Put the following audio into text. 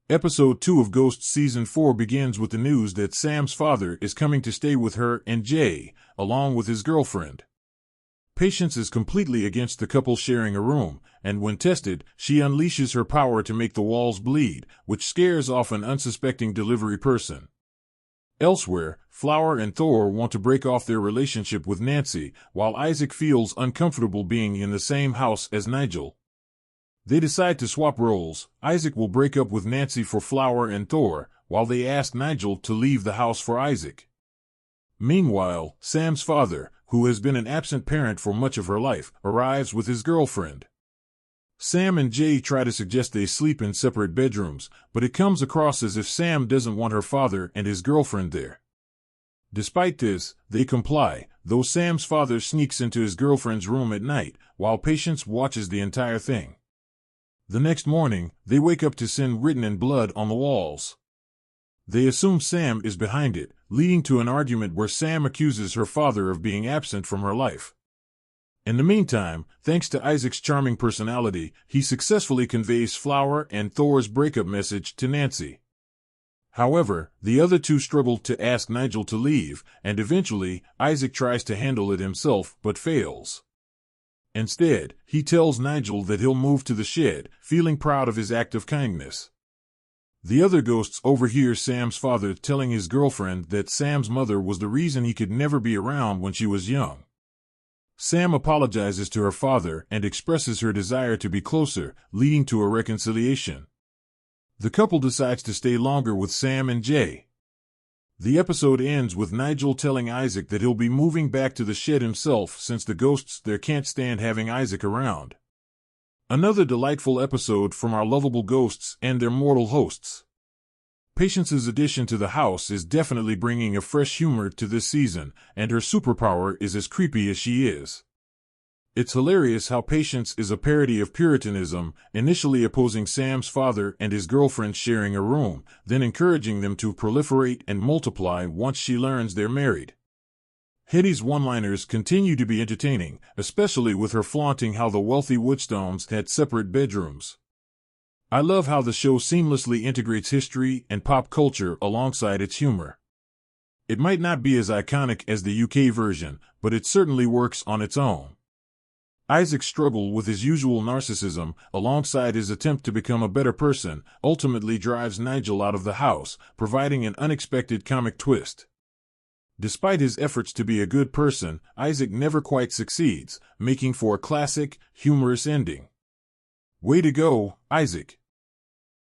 Episode 2 of Ghosts Season 4 begins with the news that Sam's father is coming to stay with her and Jay, along with his girlfriend. Patience is completely against the couple sharing a room, and when tested, she unleashes her power to make the walls bleed, which scares off an unsuspecting delivery person. Elsewhere, Flower and Thor want to break off their relationship with Nancy, while Isaac feels uncomfortable being in the same house as Nigel. They decide to swap roles. Isaac will break up with Nancy for Flower and Thor, while they ask Nigel to leave the house for Isaac. Meanwhile, Sam's father, who has been an absent parent for much of her life, arrives with his girlfriend. Sam and Jay try to suggest they sleep in separate bedrooms, but it comes across as if Sam doesn't want her father and his girlfriend there. Despite this, they comply, though Sam's father sneaks into his girlfriend's room at night, while Patience watches the entire thing. The next morning, they wake up to sin written in blood on the walls. They assume Sam is behind it, leading to an argument where Sam accuses her father of being absent from her life. In the meantime, thanks to Isaac's charming personality, he successfully conveys Flower and Thor's breakup message to Nancy. However, the other two struggle to ask Nigel to leave, and eventually, Isaac tries to handle it himself but fails. Instead, he tells Nigel that he'll move to the shed, feeling proud of his act of kindness. The other ghosts overhear Sam's father telling his girlfriend that Sam's mother was the reason he could never be around when she was young. Sam apologizes to her father and expresses her desire to be closer, leading to a reconciliation. The couple decides to stay longer with Sam and Jay. The episode ends with Nigel telling Isaac that he'll be moving back to the shed himself since the ghosts there can't stand having Isaac around. Another delightful episode from our lovable ghosts and their mortal hosts. Patience's addition to the house is definitely bringing a fresh humor to this season, and her superpower is as creepy as she is. It's hilarious how Patience is a parody of Puritanism, initially opposing Sam's father and his girlfriend sharing a room, then encouraging them to proliferate and multiply once she learns they're married. Hetty's one-liners continue to be entertaining, especially with her flaunting how the wealthy Woodstones had separate bedrooms. I love how the show seamlessly integrates history and pop culture alongside its humor. It might not be as iconic as the UK version, but it certainly works on its own. Isaac's struggle with his usual narcissism, alongside his attempt to become a better person, ultimately drives Nigel out of the house, providing an unexpected comic twist. Despite his efforts to be a good person, Isaac never quite succeeds, making for a classic, humorous ending. Way to go, Isaac!